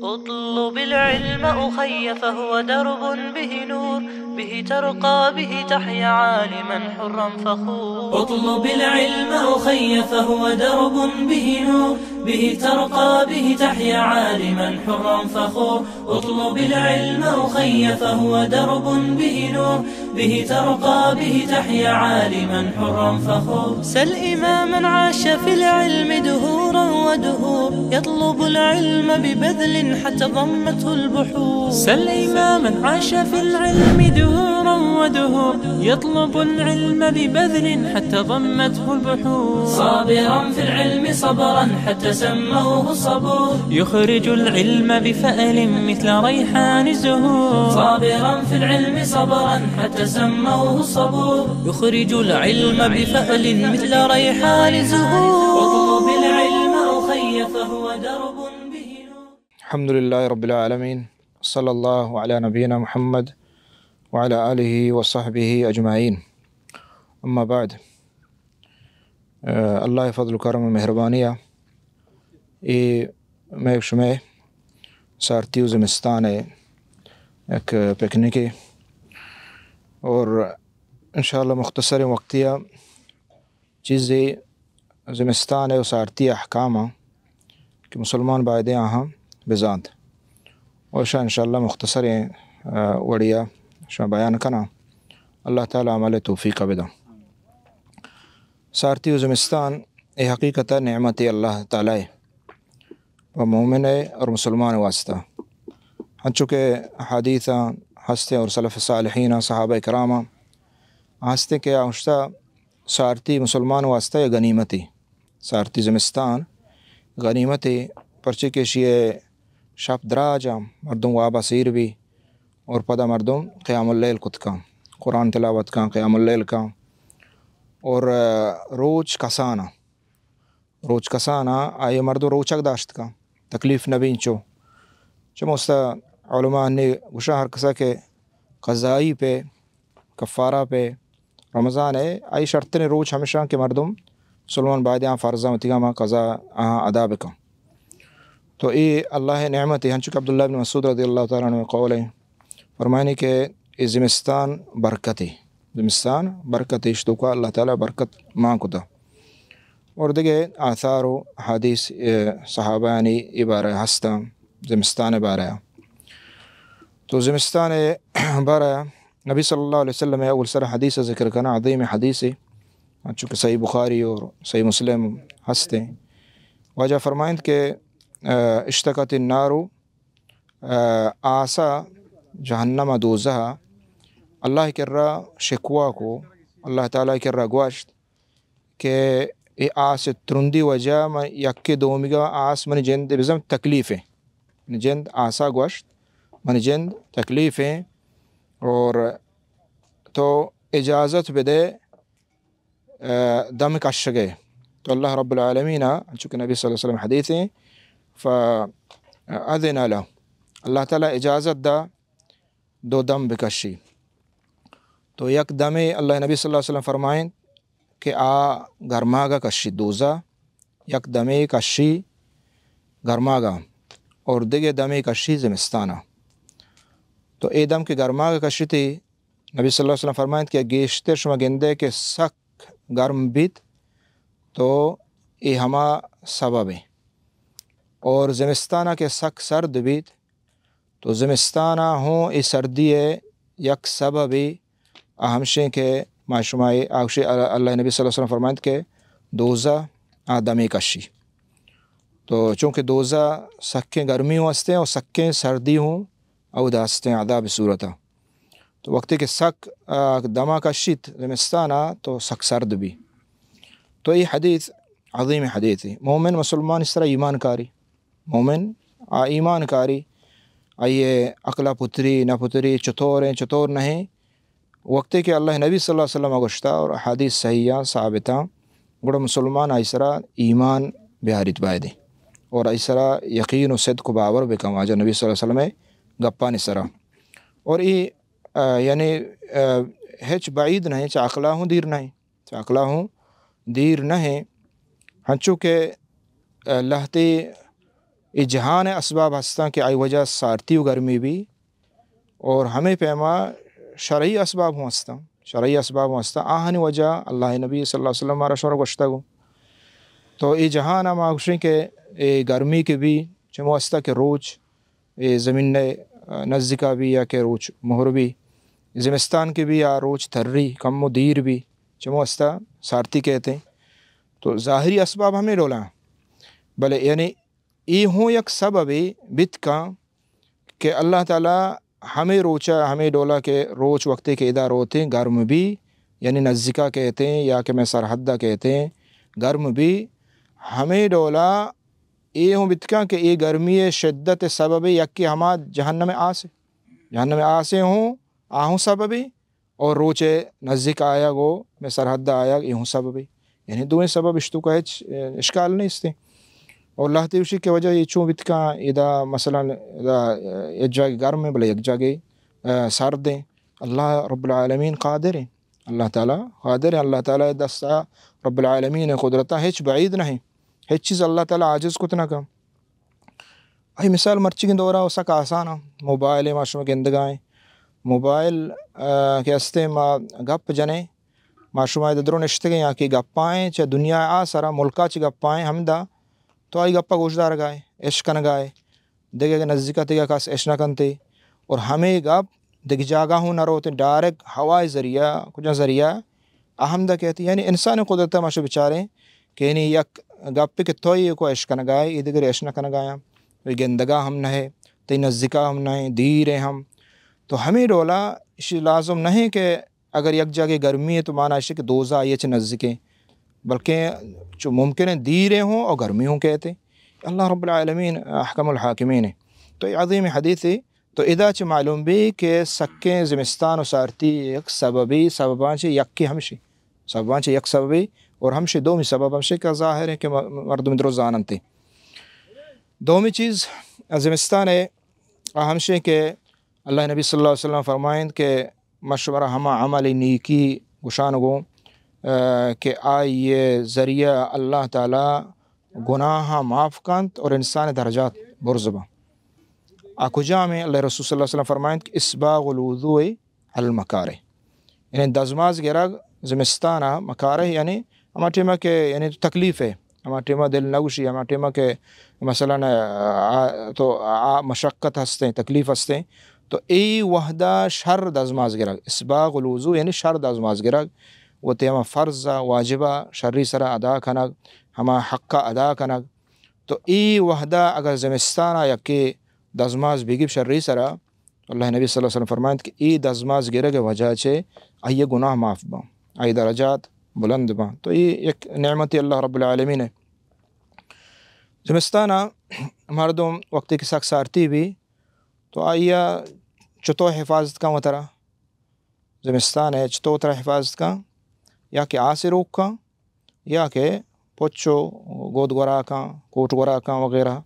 اطلب العلم أخي فهو درب به نور، به ترقى به تحيا عالما حرا فخور. اطلب العلم أخي فهو درب به نور، به ترقى به تحيا عالما حرا فخور. اطلب العلم أخي فهو درب به نور، به ترقى به تحيا عالما حرا فخور. سل إماما عاش في العلم دهورا ودهور، يطلب العلم ببذل حتى ضمته البحور. سل إماما عاش في العلم دهورا ودهور، يطلب العلم ببذل حتى ضمته البحور. صابرا في العلم صبرا حتى سموه الصبور، يخرج العلم بفأل مثل ريحان الزهور. صابرا في العلم صبرا حتى سموه الصبور، يخرج العلم بفأل مثل ريحان الزهور. اطلب العلم أخي فهو درب به نور. الحمد لله رب العالمين، صلى الله على نبينا محمد وعلى آله وصحبه أجمعين. اما بعد، اللہ فضل و کرم و مہربانیہ میں شمع سارتی و زمستان ایک پکنکی اور انشاءاللہ مختصر وقتیہ چیزیں زمستان و سارتی احکامہ کہ مسلمان باعدے آہاں بزاند اور انشاءاللہ مختصر وڑیا شاہ بیان کنا اللہ تعالیٰ عمل توفیق بدا. سارتی و زمستان حقیقت نعمت اللہ تعالیٰ و مومن اور مسلمان واسطہ ہنچو کہ حدیث ہستے اور سلف صالحین صحابہ کرامہ ہستے کہ آشتہ سارتی مسلمان واسطہ یا غنیمتی سارتی زمستان غنیمتی پرچے کے شیئے شاپ دراجہ مردم وابا سیر بھی اور پدا مردم قیام اللیل کت کا قرآن تلاوت کا قیام اللیل کا اور روچ کسانا آئے مردو روچک داشت کا تکلیف نبین چموستا علماء نے گشا ہر کسا کے قضائی پہ کفارہ پہ رمضان ہے آئی شرط نے روچ ہمیشہ کے مردم سلمان بادیاں فارضہ متگامہ قضا ادا بکا. تو ای اللہ نعمت ہنچک عبداللہ بن مسعود رضی اللہ تعالیٰ عنہ قول ہے فرمائنی کہ ای زمستان برکتی اشتو کا اللہ تعالیٰ برکت ماں کتا. اور دیکھے آثار و حدیث صحابانی عبارہ ہستا زمستان بارہ. تو زمستان بارہ نبی صلی اللہ علیہ وسلم اول سر حدیث ذکر کرنا عظیم حدیث چونکہ صحیح بخاری اور صحیح مسلم ہستے وجہ فرمائند کہ اشتقت النار آسا جہنم دوزہ اللہ کر رہا شکوا کو اللہ تعالیٰ کر رہا گوشت کہ ای آس ترندی وجہ میں یکی دومیگا آس من جند بزم تکلیف ہے من جند آسا گوشت من جند تکلیف ہے. اور تو اجازت بدے دم کش گئے تو اللہ رب العالمین چونکہ نبی صلی اللہ علیہ وسلم حدیث ہیں فأذن له اللہ تعالیٰ اجازت دا دو دم بکشی. تو یک دم اللہ نبی صلی اللہ علیہ وسلم فرمائیں کہ گرماگا کشی دوزہ یک دم کشی گرماگا اور دیگے دم کشی زمستانہ. تو اے دم کے گرماگا کشی تھی نبی صلی اللہ علیہ وسلم فرمائیں کہ گیشتے شما گندے کے سک گرم بیت تو اے ہما سبب ہے اور زمستانہ کے سک سرد بیت تو زمستانہ ہوں ای سردی ہے یک سبب اہمشیں کہ معشمائی آگشی اللہ نبی صلی اللہ علیہ وسلم فرمائند کہ دوزہ دمی کشی. تو چونکہ دوزہ سکیں گرمی واسطے اور سکیں سردی ہوں او داستے عذاب صورتہ. تو وقتی کہ سک دما کشیت زمستانہ تو سک سرد بھی. تو یہ حدیث عظیم حدیث ہے. مومن مسلمان اس طرح ایمان کاری مومن ایمان کاری آئیے عقلہ پتری نہ پتری چطور نہیں وقتی کہ اللہ نبی صلی اللہ علیہ وسلم گشتا اور حدیث صحیحہ ثابتہ گڑا مسلمان ایسرا ایمان بہارت بائے دے اور ایسرا یقین و صدق و باور بکم آجا نبی صلی اللہ علیہ وسلم گپان اسرا. اور یہ یعنی ہچ بعید نہیں چاقلا ہوں دیر نہیں ہنچو کہ لہتی یہ جہان اسباب ہستاں کہ آئی وجہ سارتی و گرمی بھی اور ہمیں پیما شرعی اسباب ہوں ہستاں شرعی اسباب ہوں ہستاں آہنی وجہ اللہ نبی صلی اللہ علیہ وسلم مارا شور گوشتا گو تو یہ جہان ہم آگوشیں کہ گرمی کے بھی چمو ہستا کہ روچ زمین نزدیکا بھی یا کہ روچ مہر بھی زمستان کے بھی یا روچ تھری کم و دیر بھی چمو ہستا سارتی کہتے ہیں تو ظاہری اسباب ہمیں ڈولا بلے یعنی یہ ہوں یک سبب بت کا کہ اللہ تعالیٰ ہمیں روچا ہمیں ڈولا کہ روچ وقتے کے ادا روتے ہیں گرم بھی یعنی نزدیکا کہتے ہیں یا کہ میں سرحدہ کہتے ہیں گرم بھی ہمیں ڈولا یہ ہوں بت کا کہ یہ گرمی شدت سبب یک کہ ہما جہنم آسے ہوں آہوں سبب اور روچے نزدیک آیا گو میں سرحدہ آیا یہ ہوں سبب یعنی دوئیں سبب اشتو کا اشکال نہیں اس اور اللہ تیوشی کی وجہ یہ چون بت کا ادا مثلا ایک جگہ گرم ہے بلے ایک جگہ سرد ہیں اللہ رب العالمین قادر ہیں اللہ تعالیٰ قادر ہیں اللہ تعالیٰ دستا رب العالمین قدرتہ ہیچ بعید نہیں ہیچ چیز اللہ تعالیٰ عاجز کتنا کم ای مثال مرچی کے دورہ اسا کا آسانا موبائل ہے معاشروں کے اندگائیں موبائل کے ہستے ما گپ جنے معاشروں درو نشتے گئے یہاں کی گپائیں چاہے دنیا آسارا ملکہ چی گپائیں ہمدہ تو آئی گپا گوشدار گائے عشق نہ گائے دیکھے کہ نزدیکا تیگا کاس عشق نہ کنتے اور ہمیں گپ دیکھ جاگا ہوں نہ روتے ڈائریکٹ ہوائی ذریعہ کچھ ذریعہ احمدہ کہتی یعنی انسان قدرت ماشو بچارے کہ یعنی یک گپ کہ تو یہ کو عشق نہ گائے یہ دیگر عشق نہ کن گایا کوئی گندگا ہم نہ ہے تی نزدیکا ہم نہ ہیں دیر ہیں ہم تو ہمیں ڈولا اس لازم نہیں کہ اگر یک جگہ گرمی ہے تو مانا ہے کہ دوزہ آئیے چھ نزدیکیں بلکہ جو ممکن ہے دیریں ہوں اور گرمی ہوں کہتے اللہ رب العالمین احکم الحاکمین ہے تو یہ عظیم حدیث ہے تو ادا چھ معلوم بھی کہ سکیں زمستان و سارتی یک سببان چھ یک کی ہمشی سببان چھ یک سببی اور ہمشی دومی سبب ہمشی کا ظاہر ہے کہ مردم درو زاننتے دومی چیز زمستان ہے ہمشی کہ اللہ نبی صلی اللہ علیہ وسلم فرمائیں کہ مشورہ ہما عمل نیکی گشان گو کہ آئیے ذریعہ اللہ تعالیٰ گناہ معاف کنت اور انسان درجات برزبہ کجا میں اللہ رسول صلی اللہ علیہ وسلم فرمائیں کہ اسباغ الوضوء المکارہ یعنی دزماز گرگ زمستانہ مکارہ یعنی ہما ٹیمہ کے یعنی تکلیف ہے ہما ٹیمہ دل نگوشی ہما ٹیمہ کے مثلا تو مشقت ہستے تکلیف ہستے تو ای وحدہ شر دزماز گرگ اسباغ الوضوء یعنی شر دزماز گرگ وہ تیمہ فرض واجبہ شرری سرا ادا کنگ ہما حقہ ادا کنگ تو ای وحدہ اگر زمستانہ یا کہ دزماز بگیب شرری سرا اللہ نبی صلی اللہ علیہ وسلم فرمائیں کہ ای دزماز گرگ وجہ چھے آئیے گناہ معاف با آئی درجات بلند با تو یہ ایک نعمت اللہ رب العالمین ہے زمستانہ مردم وقتی کی سخت سارتی بھی تو آئیے چتو حفاظت کا وطرہ زمستان ہے چتو ترہ حفاظت کا یا کہ آسے روک کا یا کہ پوچھو گود گورا کا کوٹ گورا کا وغیرہ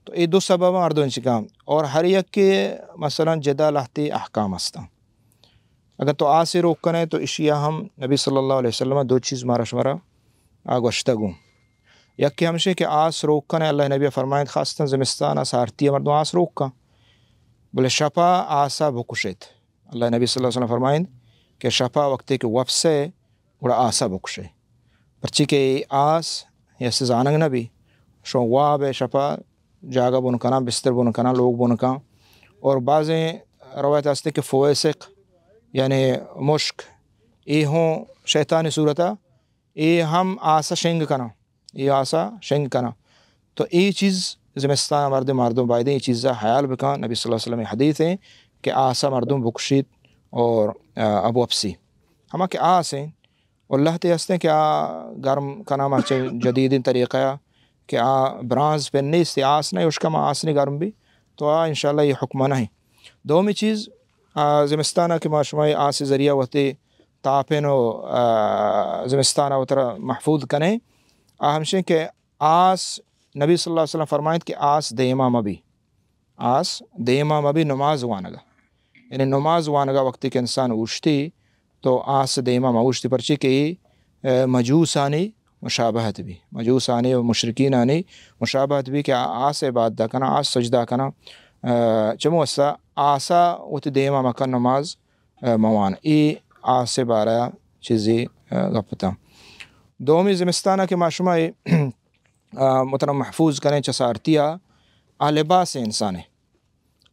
تو یہ دو سبب مردوں چکام اور ہر یک کے مثلا جدا لہتی احکام ہستا اگر تو آسے روک کنے تو اشیاء ہم نبی صلی اللہ علیہ وسلم دو چیز مارا شمارا آگوشتگوں یک کہ ہمشے کہ آس روک کنے اللہ نبی فرمائیں خاصتاً زمستانہ سارتی مردوں آس روک کا بلے شپا آسا بکشت اللہ نبی صلی اللہ علیہ وسلم فرمائیں کہ شپا وقتے کے وفسے گوڑا آسا بکشے پرچی کہ آس یا سزانگ نبی شو واب شپا جاگا بنکنا بستر بنکنا لوگ بنکا اور بعضیں روایت آستے کہ فویسق یعنی مشک ای ہوں شیطانی صورتہ ای ہم آسا شنگ کنا ای آسا شنگ کنا تو ای چیز زمستان مردوں بائدیں یہ چیزہ حیال بکان نبی صلی اللہ علیہ وسلم حدیث ہیں کہ آسا مردم بکشید اور ابو افسی ہما کہ آس ہیں اللہ تے ہستے ہیں کہ گرم کنا مچے جدید طریقہ کہ برانز پہ نہیں استے آس نہیں اس کا ما آس نہیں گرم بھی تو انشاءاللہ یہ حکمہ نہیں دومی چیز زمستانہ کے معاشمہ آس ذریعہ ہوتے تاپن و زمستانہ و طرح محفوظ کنے ہمشہ کہ آس نبی صلی اللہ علیہ وسلم فرمائیں کہ آس دیما مبی نماز وانگا یعنی نماز وانگا وقتی کہ انسان اوشتی تو آس دیما اوشتی پرچی کہ مجوسانی مشابہت بھی مجوس آنے و مشرکین آنے مشابہت بھی کہ آس عبادت کنا آس سجدہ کنا چمو اسا آسا وت دیما مکان نماز موان ای آس بارہ چیزی گپتا دومی زمستانہ کے معشمہ محترم محفوظ کریں چسارتیا آ لباس انسان ہے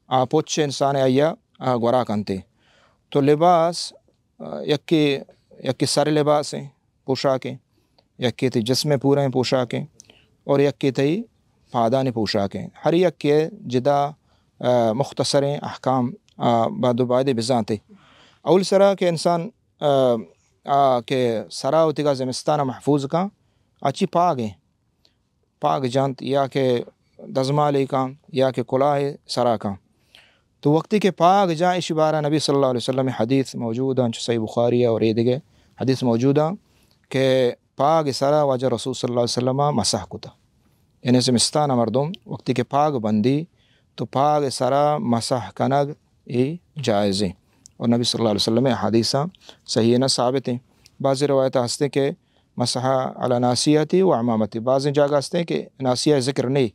آ پوچھ انسان آیا گورا کنتے تو لباس یکی سر لباس ہیں پوشاکیں یکی تی جسم پورا ہیں پوشاکیں اور یکی تی پادان پوشاکیں ہر یک کے جدا مختصر احکام بعد و بعد بزانتے اول سرا کہ انسان کہ سرا ہوتی کا زمستانہ محفوظ کا اچھی پاگ جانت یا کہ دزمالی کا یا کہ کلاہ سرا کا تو وقتی کے پاگ جائیں اسی بارہ نبی صلی اللہ علیہ وسلم حدیث موجود ہیں صحیح بخاری اور یہ دیگے حدیث موجود ہیں کہ پاگ سرا وجہ رسول صلی اللہ علیہ وسلم مسح کتا یعنی زمستانہ مردم وقتی کے پاگ بندی تو پاگ سرا مسح کنگ ای جائز ہیں اور نبی صلی اللہ علیہ وسلم حدیثہ صحیح نہ ثابت ہیں بعض روایت ہستے کہ مسح علی ناسیتی و عمامتی بعض جگہ ہستے کہ ناسیہ ذکر نہیں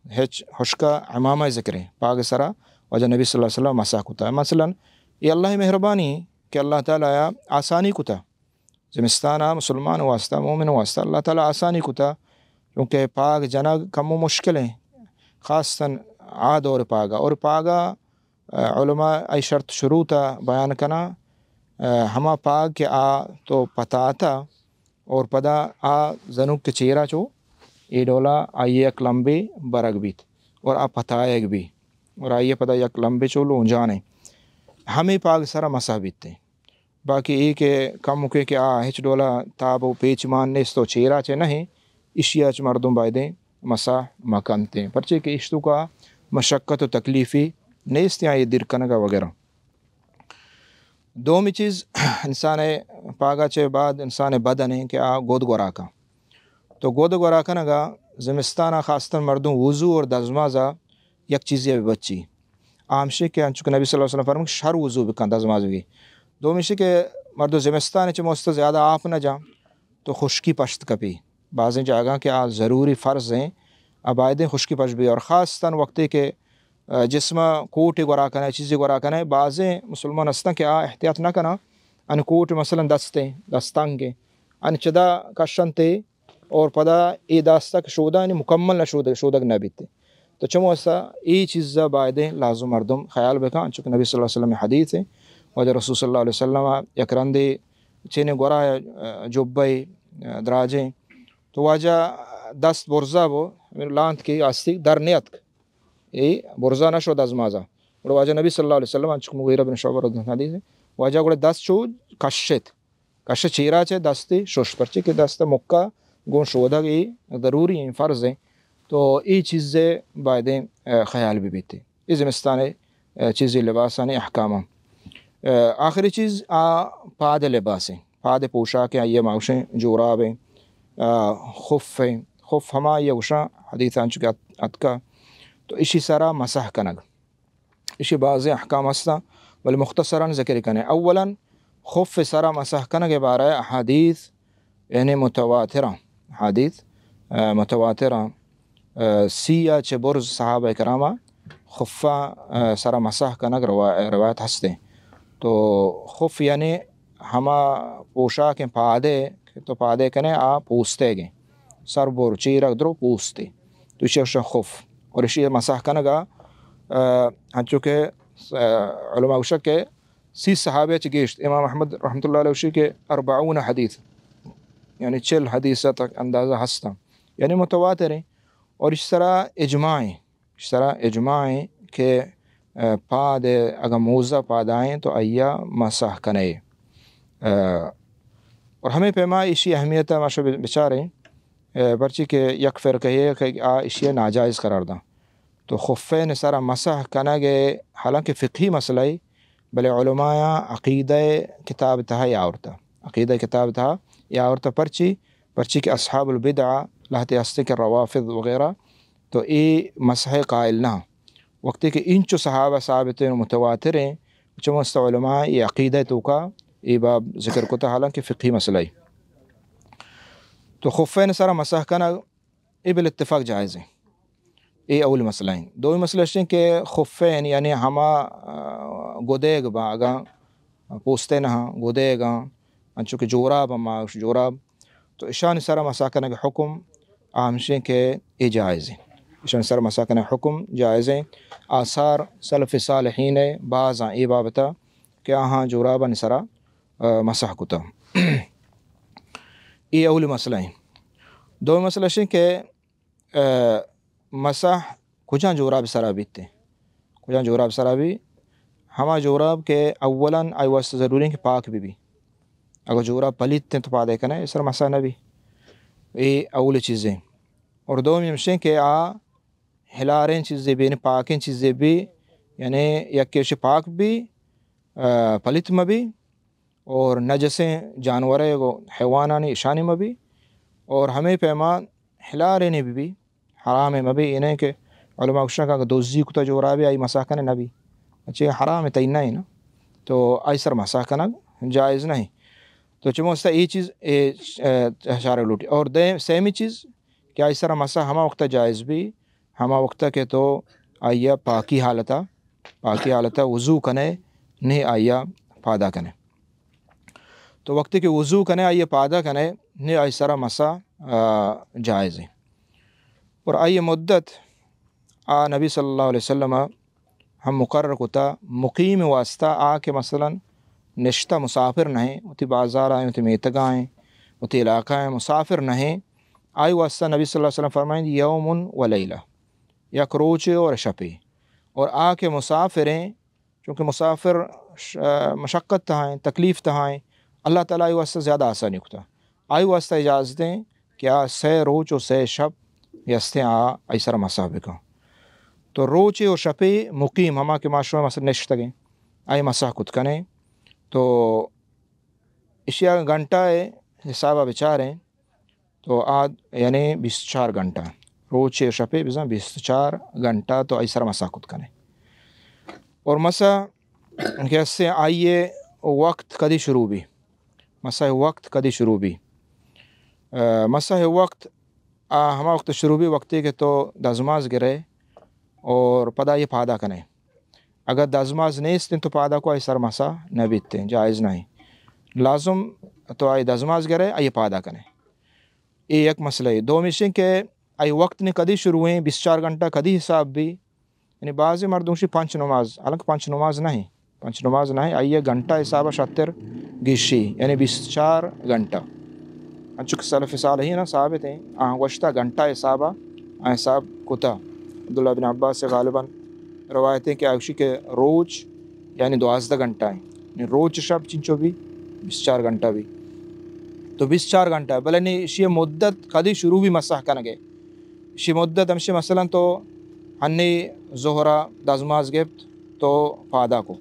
ہچ حشکا عمامہ ذکر ہیں پاگ سرا وجہ نبی صلی اللہ علیہ وسلم مسح کتا ہے مثلا یہ اللہ مہربانی کہ اللہ تعالیٰ آسانی کتا زمستانہ مسلمان واسطہ مومن واسطہ اللہ تعالیٰ آسانی کتا کیونکہ پاگ جنگ کم و مشکل ہیں خاصتاً عاد اور پاگا علماء ای شرط شروع تا بیان کنا ہما پاگ کے تو پتا تھا اور پدا زنوک کے چیرہ چو ای ڈولا آئیے ایک لمبے برگ بیت اور پتا ایک بھی اور آئیے پدا یک لمبے چو لون جانے ہمیں پاگ سارا مسح بیتے باقی ای کہ کم مکے کہ ہچ ڈولا تاب و پیچ ماننے اس تو چیرہ چے نہیں اشیاء چ مردم بائدیں مسح مکانتے پرچے کہ اشتو کا مشقت و تکلیفی نیست یا یہ درکنگا وغیرہ دومی چیز انسان پاگا چے بعد انسان بدن ہے کہ گود گوراکا تو گود گوراکا نگا زمستانہ خاصتاً مردوں وضو اور دزمازہ یک چیزی بھی بچی عام کہ انچکہ نبی صلی اللہ علیہ وسلم فرمائے شر وضو بکن دزمازوی دومی کہ مردوں زمستان چے موسط زیادہ آپ نہ جا تو خشکی پشت کپی بعضیں جاگاں کہ ضروری فرض ہیں عبائدیں خشکی پشت بھی اور خاصتاً وقتی کہ جسمہ کوٹی گورا کنا چیزی گورا کنا بعضیں مسلمان ہستن کہ احتیاط نہ کنا ان کوٹ مثلا دستانگیں ان چدا کشنتے اور پدا ای داستک شودہ یعنی مکمل نہ شودک نہ بیتے تو چمو ایسا ای چیزہ بائدیں لازم مردم خیال بکا چونکہ نبی صلی اللہ علیہ وسلم حدیث ہے وجہ رسول صلی اللہ علیہ وسلم یک رندے چینے گورا جبئی دراجیں تو واجہ دست برزہ بو لانت کی آستی در نیت ای برزہ نہ شو دزمازہ اور واجہ نبی صلی اللہ علیہ وسلم چونکہ مغیرہ بن شعبہ رضی اللہ حدیث ہے واجہ گوڑے دست چو کشت چیرہ چے دستی شوش پرچے کہ دست مکہ گون شودہ ای ضروری ہیں فرض ہیں تو ای چیزیں بائدیں خیال بھی بیتے ای زمستان چیزی لباسانی احکامہ آخری چیز پاد لباس ہیں پاد پوشاکیں یہ معاشیں جورابیں خف ہیں خف ہما یہ وشا حدیث آن چکے اتکا تو اسی سارا مسح کنگ اسی بعض احکام ہستا بل مختصراً ذکر کنے اولا خف سارا مسح کنگ بارہ حدیث یعنی متواترہ حدیث متواترہ سیہ چھ برز صحابہ کرامہ خفہ سارا مسح کنگ روایت ہستے تو خف یعنی ہما پوشاک پادے تو پادے کنے پوستے گئے سر بور چیرہ درو پوستے تو اسی خف اور اسی مسح کنگا چونکہ علماء وشک کے 30 صحابہ چگیشت امام احمد رحمۃ اللہ علیہ وشی کے 40 حدیث یعنی 40 حدیث تک اندازہ ہستا یعنی متواتر ہیں اور اس طرح اجماع کہ پاد اگر موزہ پادائیں تو ایا مسح کنے اور ہمیں پیما اسی اہمیت ماشا بچاریں پرچی کہ یک فرقہ ہے کہ اشیاء ناجائز قرار دا تو خفین سارا مسح کنگے حالانکہ فقہی مسئلہ بلے علماء عقیدہ کتاب تھا یا عورتہ عقیدہ کتاب تھا یا عورتہ پرچی کہ اصحاب البدع لہتے ہستے کے روافض وغیرہ تو ای مسح قائل نہ وقتی کہ انچو صحابہ ثابت متواتر ہیں چمست علماء یہ عقیدہ تو کا ای باب ذکر کو تھا حالانکہ فقہی مسئلہ تو خفین سارا مسح کنا ای بالاتفاق جائز ہے. ای اول مسئلہ ہیں. دومی مسئلہ ہے کہ خفین یعنی ہما گودیگ با اگا پوستے نہ گودیگا انچو کہ جوراب اما جوراب تو اشان سارا مسح کنا کے حکم آمشیں کہ ای جائز ہے. اشان سارا مسح کنا حکم جائز ہے. آثار سلف صالحین بعض ای بابتا کہ آہاں جورابا نسرا مسح کتا. ای اول مسئلہ ہیں. دو مسئلہ ہے کہ مسح کجا جوراب سرا بیتے کجا جوراب سرا بھی ہما جوراب کے اولا آئی واسطہ ضروری ہیں کہ پاک بھی اگر جوراب پلیت ہیں تو پا دے کنا اس طرح مسح نہ بھی. یہ اول چیزیں. اور دو مشیں کہ ہلاریں چیزیں بھی یعنی پاکیں چیزیں بھی یعنی یکیش پاک بھی پلیت میں بھی اور نجسیں جانوریں حیوانانی اشانی میں بھی اور ہمیں پیمان ہلاریں بھی حرام ہے مبی انہیں کہ علماء اشرا کا دوزی کتا جورابی آئی مسح کنا نبی اچھے حرام ہے تین نہیں نا تو آئی سر مسح کنا جائز نہیں. تو چموستا یہ چیز اشارہ لوٹی. اور سیمی چیز کہ آئی سر مسح ہما وقت جائز بھی ہما وقت کہ تو آئیا پاکی حالتا وضو کنے نہیں آئیا پادا کنے. تو وقت کہ وضو کنے آئیا پادا کنے نہیں آئی سر مسح جائز ہے. اور آئیے مدت نبی صلی اللہ علیہ وسلم ہم مقرر کتا مقیم واسطہ کے مثلا نشتہ مسافر نہیں اتی بازار آئیں اتی میتگاں آئیں اتی علاقہ آئیں مسافر نہیں آئی واسطہ نبی صلی اللہ علیہ وسلم فرمائیں یوم و لیلہ یک روچے اور شپے. اور کے مسافریں چونکہ مسافر مشقت تہائیں تکلیف تہائیں اللہ تعالیٰ آئی واسطہ زیادہ آسانی کتا آئی واسطہ اجازتیں کیا سے روچ و سے شب یستے ایسر مسح بکا. تو روچے اور شپے مقیم ہما کے معاشرہ مثلا نشتگیں آئی مسح کت کنے تو اشیاء گھنٹہ حسابہ بچاریں تو یعنی 24 گھنٹہ روچے اور شپے بزن 24 گھنٹہ تو ایسر مسح کت کنے. اور مسح کیسے آئیے وقت کدی شروع بھی مسح وقت کدی شروع بھی مسح وقت ہما وقت شروع بھی وقتی کہ تو دزماز گرے اور پدا یہ پادا کنے. اگر دزماز نہیں استن تو پادا کو آئی سر مسح نہ بیتے جائز نہیں لازم تو آئی دزماز گرے آئی پادا کنے. یہ ایک مسئلہ ہے. دو مشیں کہ آئی وقت نے کدی شروع ہیں 24 گھنٹہ کدی حساب بھی یعنی بعض مردوں سے 5 نماز حالانکہ 5 نماز نہیں آئیے گھنٹہ حسابہ 76 گیشی یعنی 24 گھنٹہ چونکہ سلف صالحین ثابت ہیں گوشتہ گھنٹہ حسابہ حساب کتا. عبداللہ بن عباس سے غالباً روایتیں کہ آئوشی کے روچ یعنی 12 گھنٹہ ہیں یعنی روچ شب چنچو بھی 24 گھنٹہ بھی تو 24 گھنٹہ بلے نہیں اسی مدت کدی شروع بھی مسح کنگے اسی مدت ہمشی مثلا تو ہنی زہرہ دزماز گفت تو پادا کو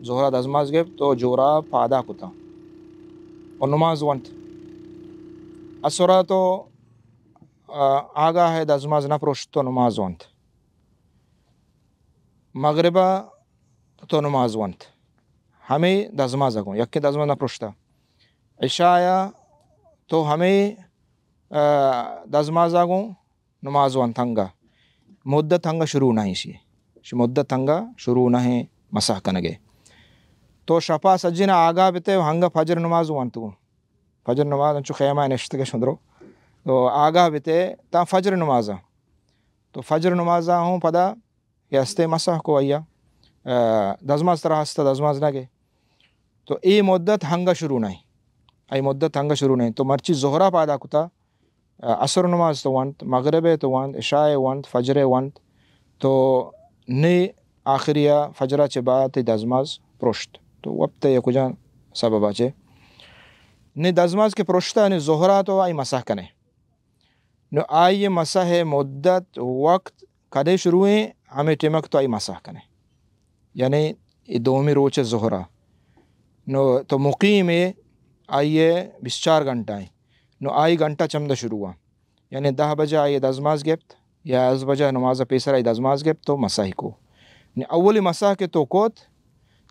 زہرہ دزماز گفت تو جورا پادا کتا اور نماز ونت اسورا تو آگاہ ہے دزماز نہ پروشت تو نماز ونت مغربہ تو نماز ونت ہمیں دزماز اگوں یکی دزماز نہ پروشتا عشاء تو ہمیں دزماز اگوں نماز ونت ہنگا مدت ہنگا شروع نہیں شی مدت ہنگا شروع نہیں مسح کنگے. تو شپا سجنہ آگاہ بیتے ہنگا فجر نماز ونتو فجر نماز انچو خیمہ نشت کے شندرو تو آگاہ بیتے تا فجر نمازہ تو فجر نمازہ ہوں پدا یستے مسح کو آیا دزماز طرح ہستا دزماز نہ گے تو ای مدت ہنگا شروع نہیں تو مرچی زہرہ پادا کتا عصر نماز تو ونت مغرب تو ونت عشاء ونت فجر ونت تو نی آخریہ فجرہ چے بعد دزماز پروشت تو وقت یہ کجا سبب آچے نی دزماز کے پروشتہ نی زہرہ تو آئی مسح کنے نو آئی مسح مدت وقت کدے شروع ہیں ہمیں ٹیمک تو آئی مسح کنے یعنی دومی روچ زہرہ نو تو مقیم آئیے 24 گھنٹہ ہیں نو آئی گھنٹہ چمدہ شروع ہوا یعنی 10 بجے آئیے دزماز گفت یا 10 بجے نماز پیسر آئی دزماز گفت تو مسح کو اولی مسح کے تو کوت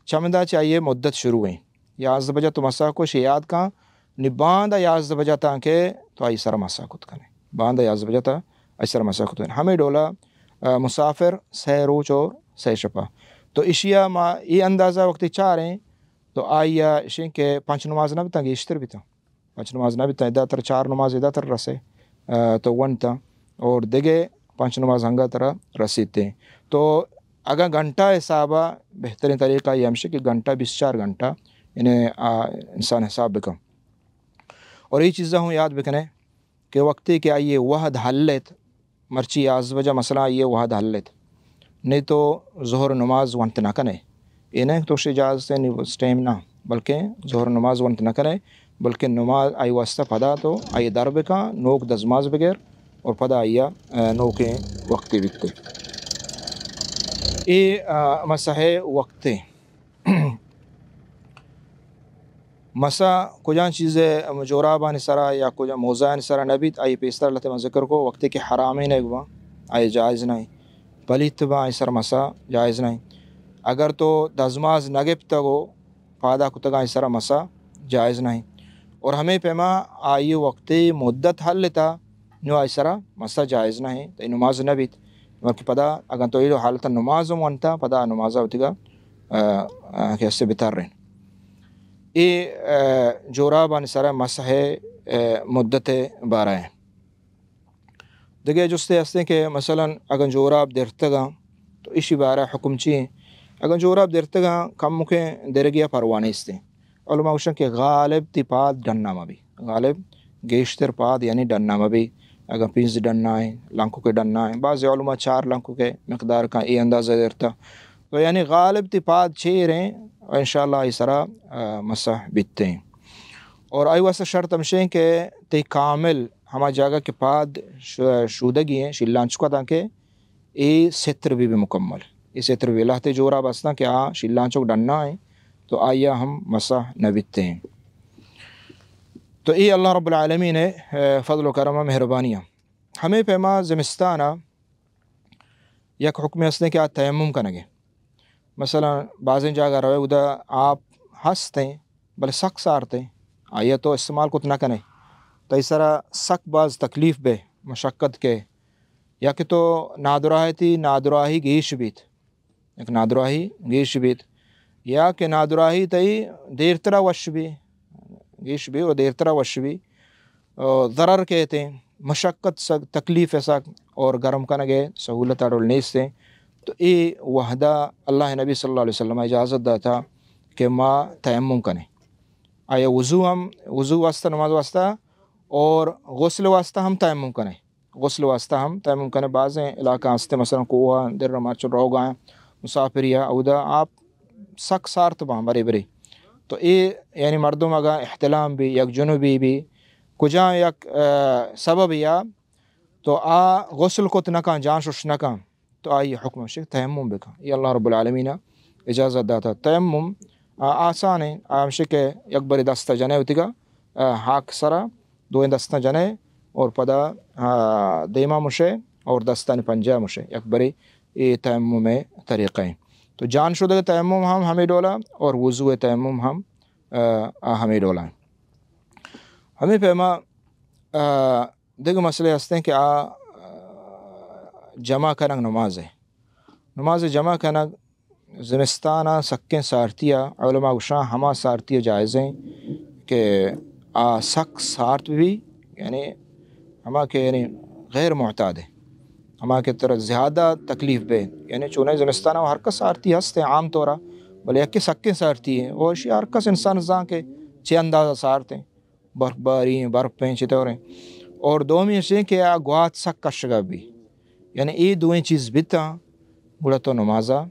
چمدہ چاہیے مدت شروع ہیں 11 بجے تو مسح کو شیاد کا نباندہ 11 بجے تاکہ تو آئی سر مسا کت کنے باندھ یاز بجتا آئی سر مسا کت کنے ہمیں ڈولا مسافر 6 روز اور 6 شپا تو اشیا ما یہ اندازہ وقتی چاریں تو آئیا اشین کے 5 نماز نہ بتا گیشتر بھی تھا 5 نماز نہ بتا ادا تر 4 نماز ادا تر رسے تو ون تھا اور دیگے 5 نماز ہنگا ترا رسیتے تو اگر گھنٹہ حسابہ بہترین طریقہ یہ ہمشہ کہ گھنٹہ 24 گھنٹہ انہیں انسان حساب بکم اور یہ چیزیں ہوں یاد بکنے کہ وقتی کہ آئیے وحد حلیت مرچی آز وجہ مسئلہ آئیے وحد حلیت نہیں تو ظہر نماز ونت نہ کنے انہیں تو اجازت ہے نہیں اس ٹائم نہ بلکہ ظہر نماز ونت نہ کرے بلکہ نماز آئی واسطہ پدا تو آئی درب کا نوک دزماز بغیر اور پدا آئیا نوکے وقتی بکتے یہ مسح وقتے مسا کجان چیزیں جورابان سرا یا کجا موزان سرا نبیت آئی پیستر لتے ذکر کو وقتی کہ حرامین اگوا آئی جائز نہیں پلیت با آئی سر مسا جائز نہیں اگر تو دزماز نگپتا گو پادا کتگا آئی سر مسا جائز نہیں اور ہمیں پیما آئی وقتی مدت حل لیتا نو آئی سر مسا جائز نہیں تو نماز نبیت بلکہ پدا اگر تو یہ حالتا نماز وانتا پدا نمازہ ہوتی گا کیسے بتار رہن یہ جورابان سر مسح مدت بارہ ہیں دیگه جسته هستن که مثلا اگر جوراب درتگا تو ایشی باره حکم چیه اگر جوراب درتگا کم ممکن درگیا پروانه استن علماء گوشن که غالب تی پاد دننامه بی غالب گیشتر پاد یعنی دننامه بی اگر 5 دننا ہے لنکو کے دننا ہے بعض علماء 4 لنکو کے مقدار کا یہ اندازہ درتا تو یعنی غالب تی پاد 6 رہیں اور انشاءاللہ ای سرا مسح بیتتے ہیں اور آئی واسطہ شرط ہمشیں کہ تی کامل ہما جگہ کے پاد شودگی ہیں شیلان چکا تھا کہ یہ ستر بھی مکمل یہ ستر بھی اللہ تے جورا بسنا کہ شیلان چک ڈننا ہے تو آئیا ہم مسح نبیتے ہیں تو یہ اللہ رب العالمین فضل و کرم مہربانیاں ہمیں پیما زمستانہ یک حکم ہستے کہ تیمم کنگے مثلا بعض جگہ روے ادا آپ ہنستے بلے سخت سارتے آئیا تو استعمال کت نہ کنے تو اس طرح سخت بعض تکلیف بے مشقت کے یا کہ تو نادراہی تھی نادراہی گیش بیت ایک نادراہی گیش بیت یا کہ نادراہی تی دیر طرح وش بھی گیش بھی اور دیر طرح وش بھی ضرر کہتے ہیں مشقت سک تکلیف ایسا اور گرم کنگے سہولت اڈول نیستے تو یہ وحدہ اللہ نبی صلی اللہ علیہ وسلم اجازت دا تھا کہ ما تیمم کنے آیا وضو واسطہ نماز واسطہ اور غسل واسطہ ہم تیمم کریں غسل واسطہ ہم تیمم کریں بعض علاقہ ہستے مثلا کوہ در رماچل رو گائیں مسافر یا اودا آپ سک سارت باں بری بری تو یہ یعنی مردم اگا احتلام بھی یک جنوبی بھی کجا یک سبب یا تو غسل کو تنکاں جان شش نکاں تو آئی حکم شک تیمم بکا یہ اللہ رب العالمین اجازت داتا تیمم آسان ہے آمشے کہ یک بری دستہ جنے ہوتی گا ہاک سرا 2 دستہ جنے اور پدا دیما مشے اور دستہ پنجہ مشے یک بری یہ تیمم میں طریقہ ہیں تو جان شدہ تیمم ہم ہمیں ڈولا اور وضو تیمم ہم ہمیں ڈولا ہمیں پیما دیکھ مسئلے ہستے ہیں کہ جمع کنگ نماز ہے نماز جمع کنگ زمستانہ سکیں سارتیہ علماء گشاں ہما سارتیہ جائز ہیں کہ سک سارت بھی یعنی ہما کے یعنی غیر معتاد ہے ہما کے طرح زیادہ تکلیف بے یعنی چونیں زمستانہ وہ ہرکس سارتی ہستے عام طورہ بلے یک سکیں سارتی ہے وہ اشی ہرکس انسان زاں کے 6 اندازہ سارتے ہیں برف باری ہیں برف پہیں چطوریں اور دومی اسے کہ گوات سک کشگا بھی یعنی یہ دوئیں چیز بیتا گوڑا تو نمازہ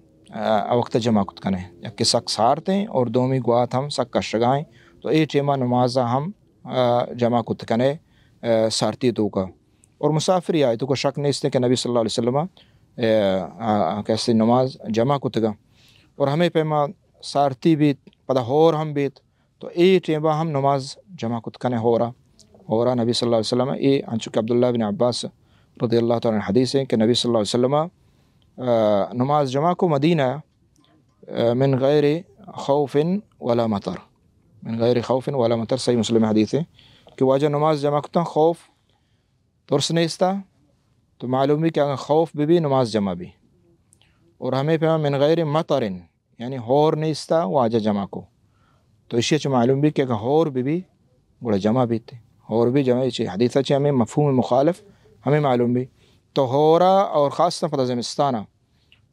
وقت جمع کت کنے یک سک سارتے ہیں اور دومی گوات ہم سک کشگائیں تو یہ ٹیمہ نمازہ ہم جمع کت کنے سارتی تو کا اور مسافری آئے تو کو شک نہیں اس نے کہ نبی صلی اللہ علیہ وسلم کیسے نماز جمع کت گا اور ہمیں پیما سارتی بیت پدا ہور ہم بیت تو یہ ٹیمہ ہم نماز جمع کت کنے ہو رہا نبی صلی اللہ علیہ وسلم یہ انچک عبداللہ بن عباس رضی اللہ تعالیٰ عنہ حدیث ہے کہ نبی صلی اللہ علیہ وسلم نماز جمع کو مدینہ من غیر خوف ولا مطر من غیر خوف ولا مطر صحیح مسلم حدیث ہے کہ واجہ نماز جمع کتا خوف ترس نیستا تو معلوم بھی کہ اگر خوف بھی نماز جمع بھی. اور ہمیں پہ من غیر مطرن یعنی ہور نیستا واجہ جمع کو تو اسی چھ معلوم بھی کہ اگر ہور بھی گوڑا جمع بھی تھے ہور بھی جمع چھ حدیثہ چھ ہمیں مفہوم مخالف ہمیں معلوم بھی تو ہورا اور خاص پتہ زمستانہ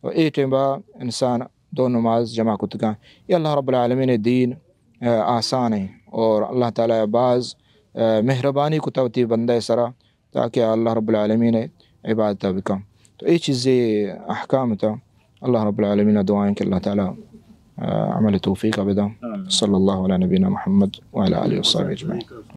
اور اے ٹائم با انسان دو نماز جمع کو تکا. یہ اللہ رب العالمین دین آسان ہے اور اللہ تعالیٰ بعض مہربانی کو توتی بندہ سرا تاکہ اللہ رب العالمین عبادت بکا. تو یہ چیزیں احکام تا اللہ رب العالمین دعائیں کہ اللہ تعالیٰ عمل توفیق بدا. صلی اللہ علیہ نبینا محمد وعلى آلہ وصحبہ اجمعین.